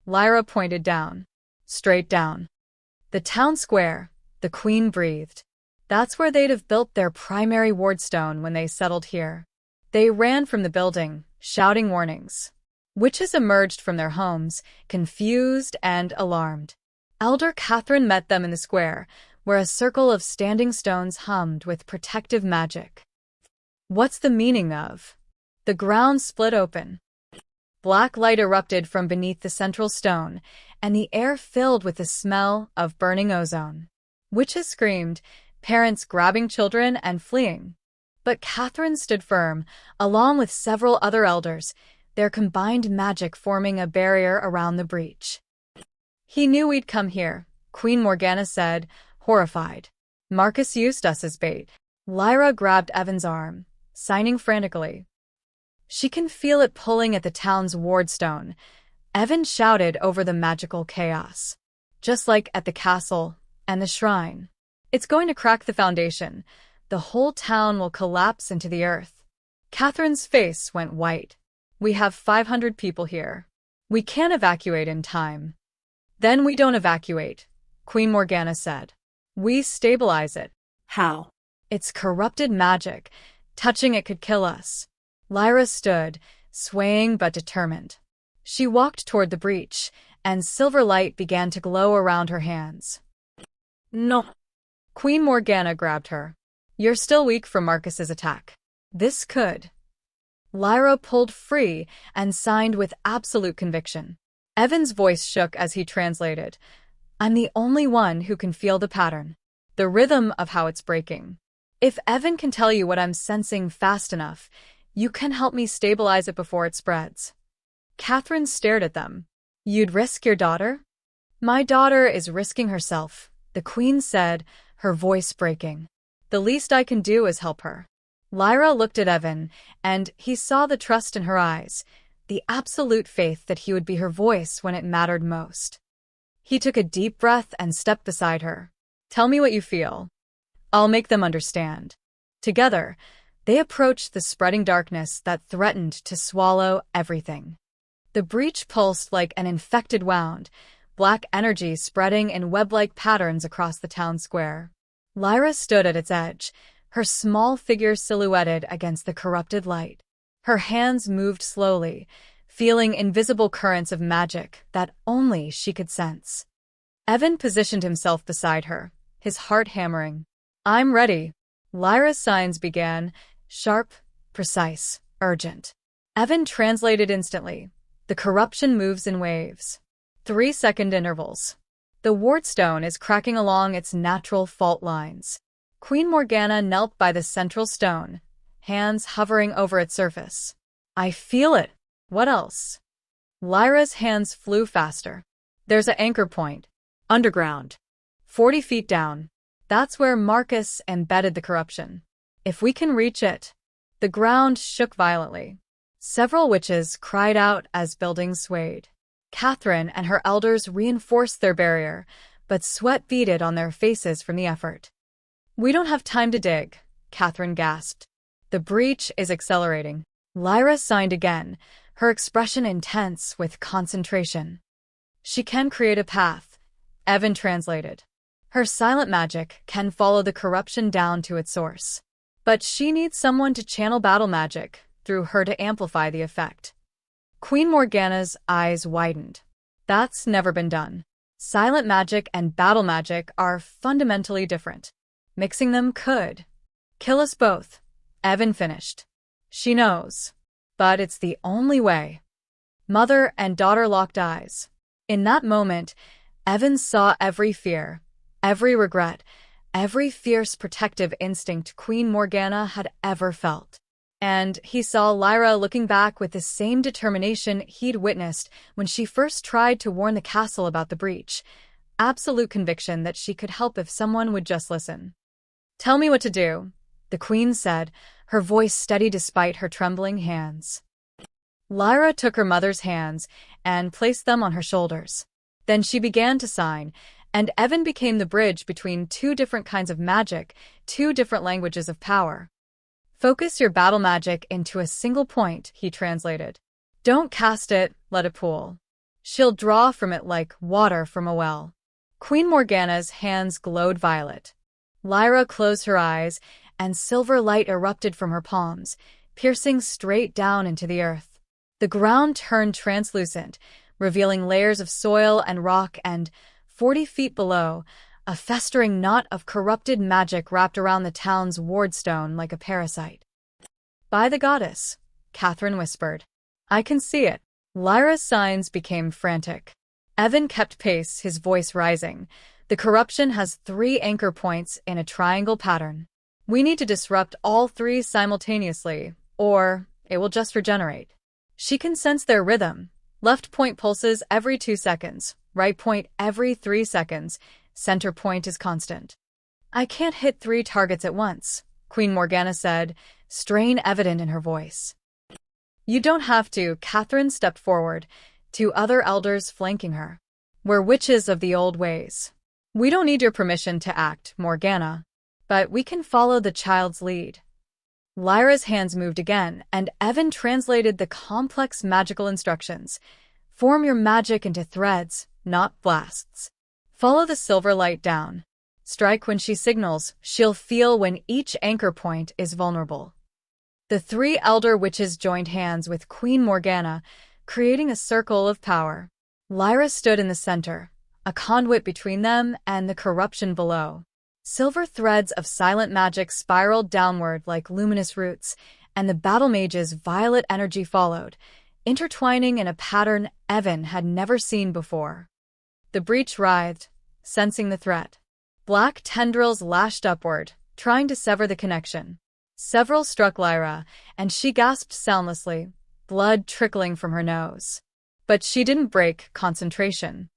Lyra pointed down. "Straight down." "The town square," the queen breathed. "That's where they'd have built their primary wardstone when they settled here." They ran from the building, shouting warnings. Witches emerged from their homes, confused and alarmed. Elder Catherine met them in the square, where a circle of standing stones hummed with protective magic. "What's the meaning of?" The ground split open. Black light erupted from beneath the central stone, and the air filled with the smell of burning ozone. Witches screamed, parents grabbing children and fleeing. But Catherine stood firm, along with several other elders, their combined magic forming a barrier around the breach. "He knew we'd come here," Queen Morgana said, horrified. "Marcus used us as bait." Lyra grabbed Evan's arm, signing frantically. "She can feel it pulling at the town's wardstone," Evan shouted over the magical chaos. "Just like at the castle and the shrine. It's going to crack the foundation. The whole town will collapse into the earth." Catherine's face went white. "We have 500 people here. We can't evacuate in time." "Then we don't evacuate," Queen Morgana said. "We stabilize it." How? "It's corrupted magic. Touching it could kill us." Lyra stood, swaying but determined. She walked toward the breach, and silver light began to glow around her hands. No. Queen Morgana grabbed her. "You're still weak from Marcus's attack. This could." Lyra pulled free and signed with absolute conviction. Evan's voice shook as he translated. "I'm the only one who can feel the pattern, the rhythm of how it's breaking. If Evan can tell you what I'm sensing fast enough, you can help me stabilize it before it spreads." Catherine stared at them. "You'd risk your daughter?" "My daughter is risking herself," the queen said, her voice breaking. "The least I can do is help her." Lyra looked at Evan, and he saw the trust in her eyes, the absolute faith that he would be her voice when it mattered most. He took a deep breath and stepped beside her. "Tell me what you feel. I'll make them understand." Together, they approached the spreading darkness that threatened to swallow everything. The breach pulsed like an infected wound, black energy spreading in web-like patterns across the town square. Lyra stood at its edge, her small figure silhouetted against the corrupted light. Her hands moved slowly, feeling invisible currents of magic that only she could sense. Evan positioned himself beside her, his heart hammering. "I'm ready." Lyra's signs began, sharp, precise, urgent. Evan translated instantly. "The corruption moves in waves. 3-second intervals. The wardstone is cracking along its natural fault lines." Queen Morgana knelt by the central stone, hands hovering over its surface. "I feel it." "What else?" Lyra's hands flew faster. "There's an anchor point. Underground. 40 feet down. That's where Marcus embedded the corruption. If we can reach it." The ground shook violently. Several witches cried out as buildings swayed. Catherine and her elders reinforced their barrier, but sweat beaded on their faces from the effort. "We don't have time to dig," Catherine gasped. "The breach is accelerating." Lyra signed again, her expression intense with concentration. "She can create a path," Evan translated. "Her silent magic can follow the corruption down to its source. But she needs someone to channel battle magic through her to amplify the effect." Queen Morgana's eyes widened. "That's never been done." Silent magic and battle magic are fundamentally different. Mixing them could kill us both, Evan finished. She knows. But it's the only way. Mother and daughter locked eyes. In that moment, Evan saw every fear, every regret, every fierce protective instinct Queen Morgana had ever felt. And he saw Lyra looking back with the same determination he'd witnessed when she first tried to warn the castle about the breach. Absolute conviction that she could help if someone would just listen. "Tell me what to do," the queen said, her voice steady despite her trembling hands. Lyra took her mother's hands and placed them on her shoulders. Then she began to sign, and Evan became the bridge between two different kinds of magic, two different languages of power. "Focus your battle magic into a single point," he translated. "Don't cast it, let it pool. She'll draw from it like water from a well." Queen Morgana's hands glowed violet. Lyra closed her eyes, and silver light erupted from her palms, piercing straight down into the earth. The ground turned translucent, revealing layers of soil and rock, and 40 feet below, a festering knot of corrupted magic wrapped around the town's wardstone like a parasite. "By the goddess," Catherine whispered. "I can see it." Lyra's signs became frantic. Evan kept pace, his voice rising. "The corruption has 3 anchor points in a triangle pattern. We need to disrupt all 3 simultaneously, or it will just regenerate." She can sense their rhythm. Left point pulses every 2 seconds, right point every 3 seconds, center point is constant. "I can't hit 3 targets at once," Queen Morgana said, strain evident in her voice. "You don't have to," Catherine stepped forward, 2 other elders flanking her. "We're witches of the old ways. We don't need your permission to act, Morgana, but we can follow the child's lead." Lyra's hands moved again, and Evan translated the complex magical instructions. "Form your magic into threads, not blasts. Follow the silver light down. Strike when she signals. She'll feel when each anchor point is vulnerable." The 3 elder witches joined hands with Queen Morgana, creating a circle of power. Lyra stood in the center, a conduit between them and the corruption below. Silver threads of silent magic spiraled downward like luminous roots, and the battle mage's violet energy followed, intertwining in a pattern Evan had never seen before. The breach writhed, sensing the threat. Black tendrils lashed upward, trying to sever the connection. Several struck Lyra, and she gasped soundlessly, blood trickling from her nose. But she didn't break concentration.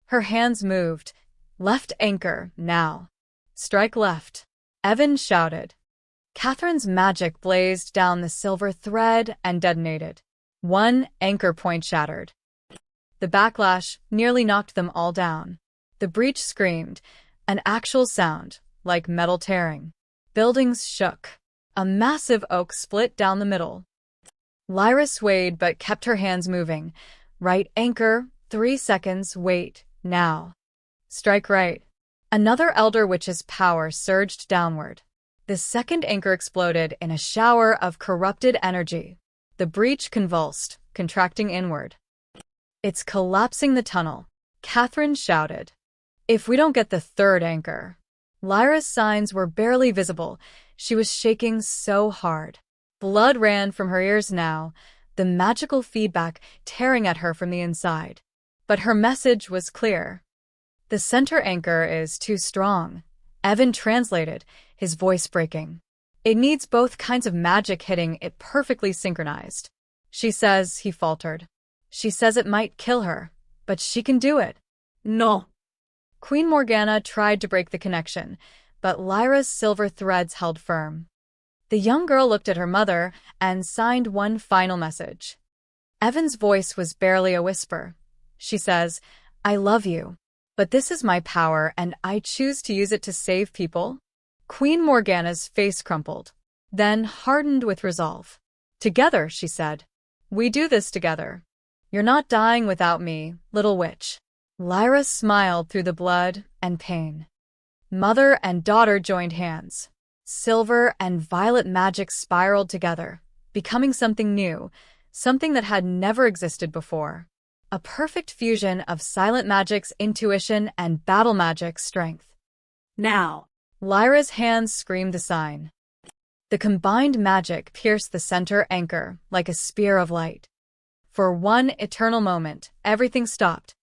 Her hands moved. "Left anchor, now. Strike left," Evan shouted. Catherine's magic blazed down the silver thread and detonated. 1 anchor point shattered. The backlash nearly knocked them all down. The breach screamed, an actual sound, like metal tearing. Buildings shook. A massive oak split down the middle. Lyra swayed but kept her hands moving. "Right anchor, 3 seconds, wait, now. Strike right." Another elder witch's power surged downward. The second anchor exploded in a shower of corrupted energy. The breach convulsed, contracting inward. "It's collapsing the tunnel," Catherine shouted. "If we don't get the 3rd anchor." Lyra's signs were barely visible. She was shaking so hard. Blood ran from her ears now, the magical feedback tearing at her from the inside. But her message was clear. "The center anchor is too strong," Evan translated, his voice breaking. "It needs both kinds of magic hitting it perfectly synchronized." "She says," he faltered. "She says it might kill her, but she can do it." No. Queen Morgana tried to break the connection, but Lyra's silver threads held firm. The young girl looked at her mother and signed one final message. Evan's voice was barely a whisper. "She says, I love you, but this is my power and I choose to use it to save people." Queen Morgana's face crumpled, then hardened with resolve. "Together," she said. "We do this together. You're not dying without me, little witch." Lyra smiled through the blood and pain. Mother and daughter joined hands. Silver and violet magic spiraled together, becoming something new, something that had never existed before. a perfect fusion of silent magic's intuition and battle magic's strength. Now. Lyra's hands screamed the sign. The combined magic pierced the center anchor like a spear of light. For one eternal moment, everything stopped.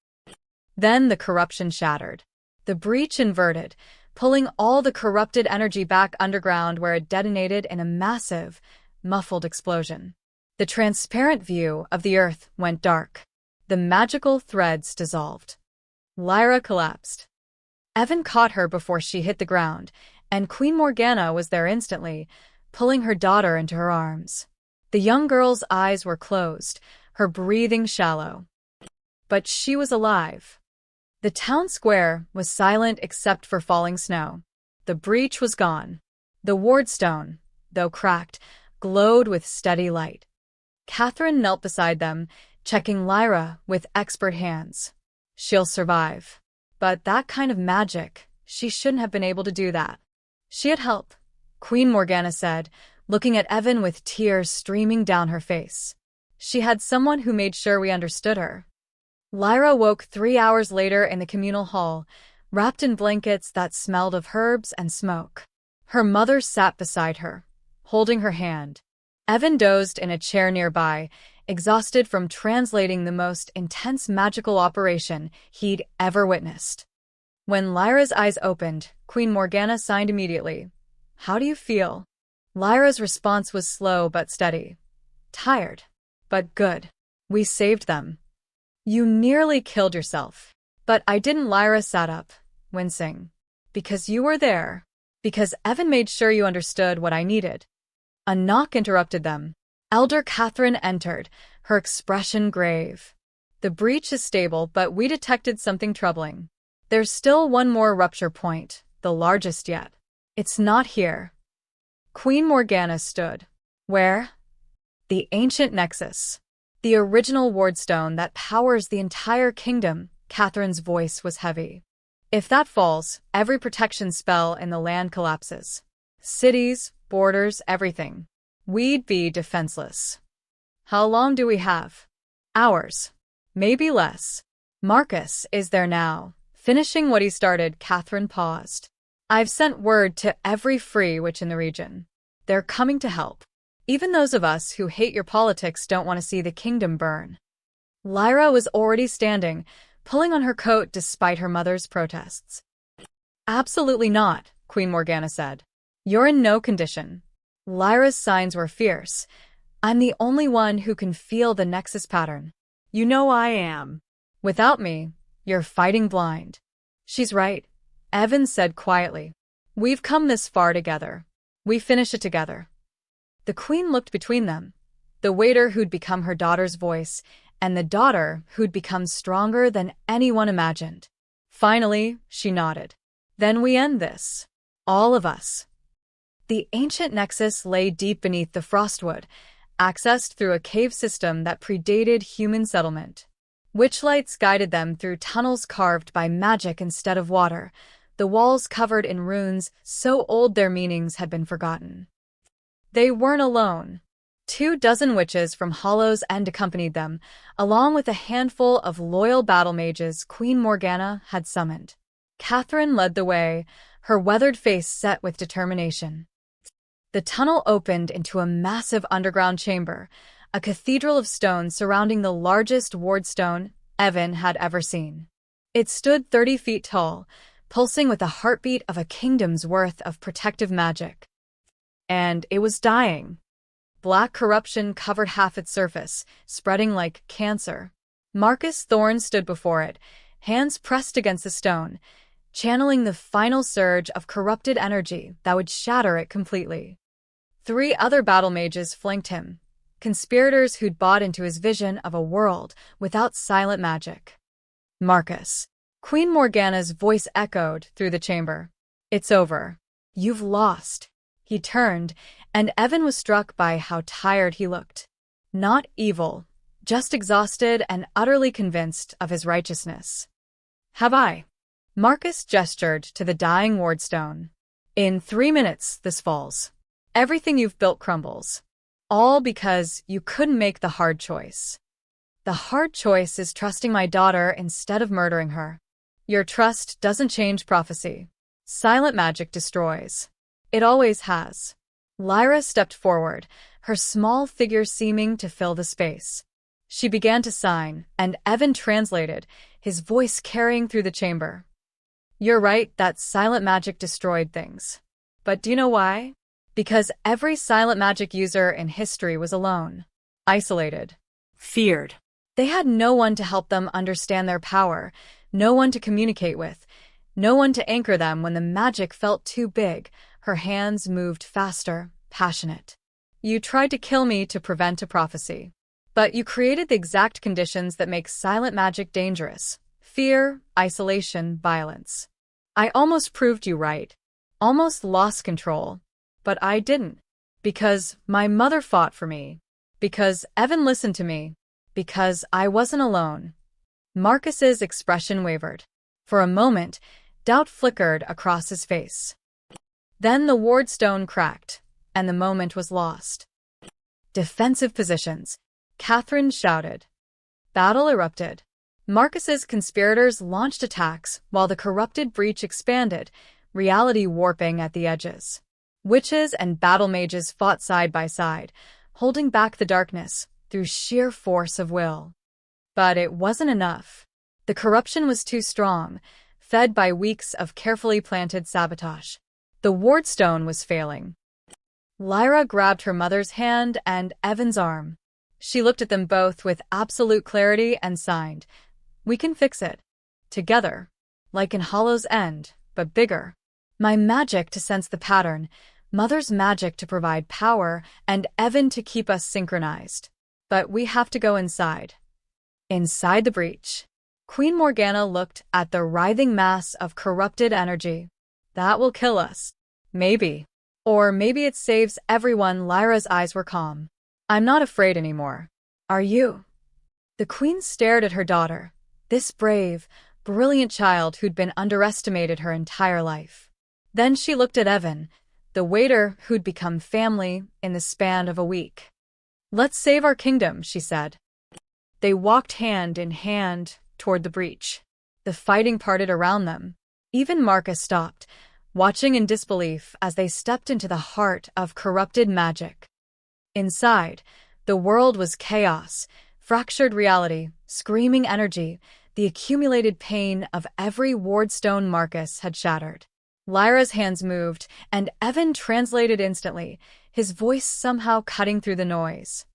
Then the corruption shattered. The breach inverted, pulling all the corrupted energy back underground where it detonated in a massive, muffled explosion. The transparent view of the earth went dark. The magical threads dissolved. Lyra collapsed. Evan caught her before she hit the ground, and Queen Morgana was there instantly, pulling her daughter into her arms. The young girl's eyes were closed, her breathing shallow. But she was alive. The town square was silent except for falling snow. The breach was gone. The wardstone, though cracked, glowed with steady light. Catherine knelt beside them, checking Lyra with expert hands. She'll survive. But that kind of magic, she shouldn't have been able to do that. She had help, Queen Morgana said, looking at Evan with tears streaming down her face. She had someone who made sure we understood her. Lyra woke 3 hours later in the communal hall, wrapped in blankets that smelled of herbs and smoke. Her mother sat beside her, holding her hand. Evan dozed in a chair nearby, exhausted from translating the most intense magical operation he'd ever witnessed. When Lyra's eyes opened, Queen Morgana signed immediately. "How do you feel?" Lyra's response was slow but steady. "Tired. But good. We saved them." "You nearly killed yourself." "But I didn't." Lyra sat up, wincing. "Because you were there. Because Evan made sure you understood what I needed." A knock interrupted them. Elder Catherine entered, her expression grave. "The breach is stable, but we detected something troubling. There's still one more rupture point, the largest yet. It's not here." Queen Morgana stood. "Where?" "The ancient nexus. The original wardstone that powers the entire kingdom." Catherine's voice was heavy. "If that falls, every protection spell in the land collapses. Cities, borders, everything. We'd be defenseless." "How long do we have?" "Hours. Maybe less." "Marcus is there now, finishing what he started." Catherine paused. "I've sent word to every free witch in the region. They're coming to help. Even those of us who hate your politics don't want to see the kingdom burn." Lyra was already standing, pulling on her coat despite her mother's protests. "Absolutely not," Queen Morgana said. "You're in no condition." Lyra's signs were fierce. "I'm the only one who can feel the nexus pattern." You know I am. "Without me, you're fighting blind." "She's right," Evan said quietly. "We've come this far together. We finish it together." The queen looked between them, the waiter who'd become her daughter's voice, and the daughter who'd become stronger than anyone imagined. Finally, she nodded. "Then we end this. All of us." The ancient nexus lay deep beneath the frostwood, accessed through a cave system that predated human settlement. Witchlights guided them through tunnels carved by magic instead of water, the walls covered in runes so old their meanings had been forgotten. They weren't alone. 24 witches from Hollow's End accompanied them, along with a handful of loyal battle mages Queen Morgana had summoned. Catherine led the way, her weathered face set with determination. The tunnel opened into a massive underground chamber, a cathedral of stone surrounding the largest wardstone Evan had ever seen. It stood 30 feet tall, pulsing with the heartbeat of a kingdom's worth of protective magic. And it was dying. Black corruption covered half its surface, spreading like cancer. Marcus Thorne stood before it, hands pressed against the stone, channeling the final surge of corrupted energy that would shatter it completely. 3 other battle mages flanked him, conspirators who'd bought into his vision of a world without silent magic. "Marcus." Queen Morgana's voice echoed through the chamber. "It's over. You've lost." He turned, and Evan was struck by how tired he looked. Not evil, just exhausted and utterly convinced of his righteousness. "Have I?" Marcus gestured to the dying wardstone. "In 3 minutes, this falls. Everything you've built crumbles. All because you couldn't make the hard choice." The hard choice is trusting my daughter instead of murdering her. Your trust doesn't change prophecy. Silent magic destroys. It always has. Lyra stepped forward, her small figure seeming to fill the space. She began to sign, and Evan translated, his voice carrying through the chamber. You're right that silent magic destroyed things. But do you know why? Because every silent magic user in history was alone. Isolated. Feared. They had no one to help them understand their power, no one to communicate with, no one to anchor them when the magic felt too big. Her hands moved faster, passionate. You tried to kill me to prevent a prophecy. But you created the exact conditions that make silent magic dangerous. Fear, isolation, violence. I almost proved you right. Almost lost control. But I didn't. Because my mother fought for me. Because Evan listened to me. Because I wasn't alone. Marcus's expression wavered. For a moment, doubt flickered across his face. Then the ward stone cracked, and the moment was lost. Defensive positions, Catherine shouted. Battle erupted. Marcus's conspirators launched attacks while the corrupted breach expanded, reality warping at the edges. Witches and battle mages fought side by side, holding back the darkness through sheer force of will. But it wasn't enough. The corruption was too strong, fed by weeks of carefully planted sabotage. The ward stone was failing. Lyra grabbed her mother's hand and Evan's arm. She looked at them both with absolute clarity and signed, "We can fix it. Together. Like in Hollow's End, but bigger. My magic to sense the pattern, Mother's magic to provide power, and Evan to keep us synchronized. But we have to go inside." Inside the breach. Queen Morgana looked at the writhing mass of corrupted energy. "That will kill us. Maybe. Or maybe it saves everyone." Lyra's eyes were calm. "I'm not afraid anymore. Are you?" The queen stared at her daughter, this brave, brilliant child who'd been underestimated her entire life. Then she looked at Evan, the waiter who'd become family in the span of a week. "Let's save our kingdom," she said. They walked hand in hand toward the breach. The fighting parted around them. Even Marcus stopped, watching in disbelief as they stepped into the heart of corrupted magic. Inside, the world was chaos, fractured reality, screaming energy, the accumulated pain of every wardstone Marcus had shattered. Lyra's hands moved, and Evan translated instantly, his voice somehow cutting through the noise.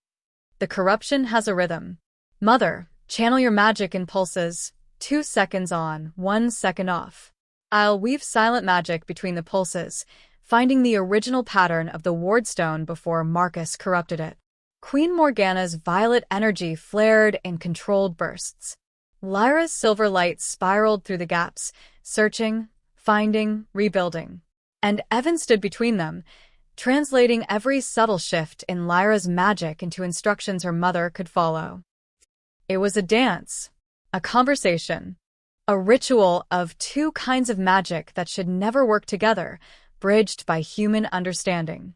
"The corruption has a rhythm. Mother, channel your magic in pulses, 2 seconds on, 1 second off. I'll weave silent magic between the pulses, finding the original pattern of the wardstone before Marcus corrupted it." Queen Morgana's violet energy flared in controlled bursts. Lyra's silver light spiraled through the gaps, searching, finding, rebuilding. And Evan stood between them, translating every subtle shift in Lyra's magic into instructions her mother could follow. It was a dance, a conversation, a ritual of two kinds of magic that should never work together, bridged by human understanding.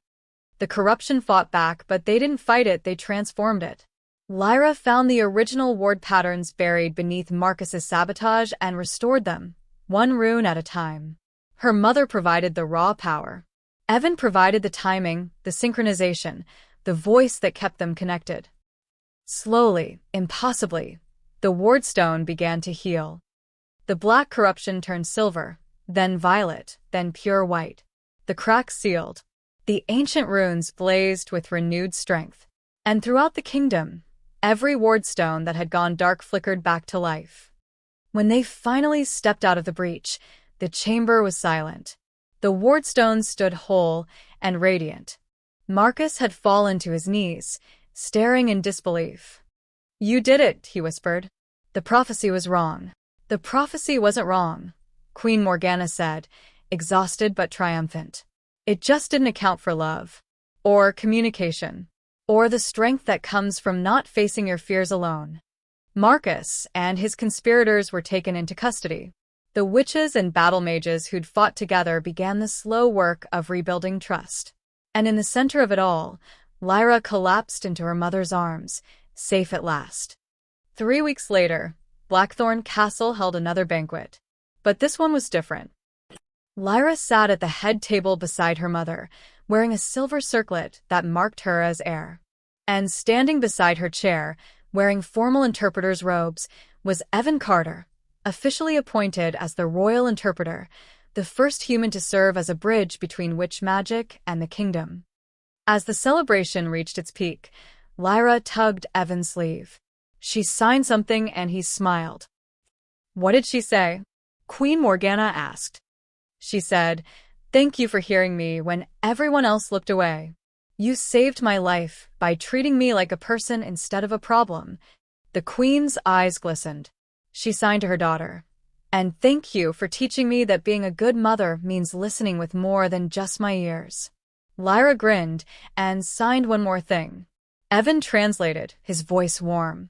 The corruption fought back, but they didn't fight it, they transformed it. Lyra found the original ward patterns buried beneath Marcus's sabotage and restored them, one rune at a time. Her mother provided the raw power. Evan provided the timing, the synchronization, the voice that kept them connected. Slowly, impossibly, the wardstone began to heal. The black corruption turned silver, then violet, then pure white. The cracks sealed. The ancient runes blazed with renewed strength. And throughout the kingdom, every wardstone that had gone dark flickered back to life. When they finally stepped out of the breach, the chamber was silent. The wardstones stood whole and radiant. Marcus had fallen to his knees, staring in disbelief. "You did it," he whispered. "The prophecy was wrong." "The prophecy wasn't wrong," Queen Morgana said, exhausted but triumphant. "It just didn't account for love, or communication, or the strength that comes from not facing your fears alone." Marcus and his conspirators were taken into custody. The witches and battle mages who'd fought together began the slow work of rebuilding trust. And in the center of it all, Lyra collapsed into her mother's arms, safe at last. 3 weeks later, Blackthorn Castle held another banquet. But this one was different. Lyra sat at the head table beside her mother, wearing a silver circlet that marked her as heir. And standing beside her chair, wearing formal interpreter's robes, was Evan Carter, officially appointed as the royal interpreter, the first human to serve as a bridge between witch magic and the kingdom. As the celebration reached its peak, Lyra tugged Evan's sleeve. She signed something and he smiled. "What did she say?" Queen Morgana asked. She said, "Thank you for hearing me when everyone else looked away. You saved my life by treating me like a person instead of a problem." The queen's eyes glistened. She signed to her daughter, "And thank you for teaching me that being a good mother means listening with more than just my ears." Lyra grinned and signed one more thing. Evan translated, his voice warm.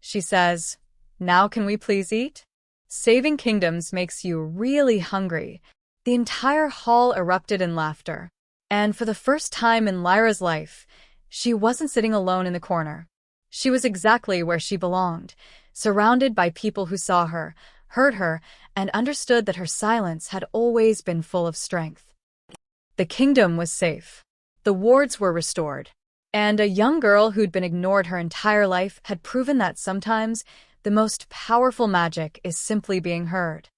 She says, "Now can we please eat?" Saving kingdoms makes you really hungry. The entire hall erupted in laughter. And for the first time in Lyra's life, she wasn't sitting alone in the corner. She was exactly where she belonged, surrounded by people who saw her, heard her, and understood that her silence had always been full of strength. The kingdom was safe. The wards were restored. And a young girl who'd been ignored her entire life had proven that sometimes the most powerful magic is simply being heard.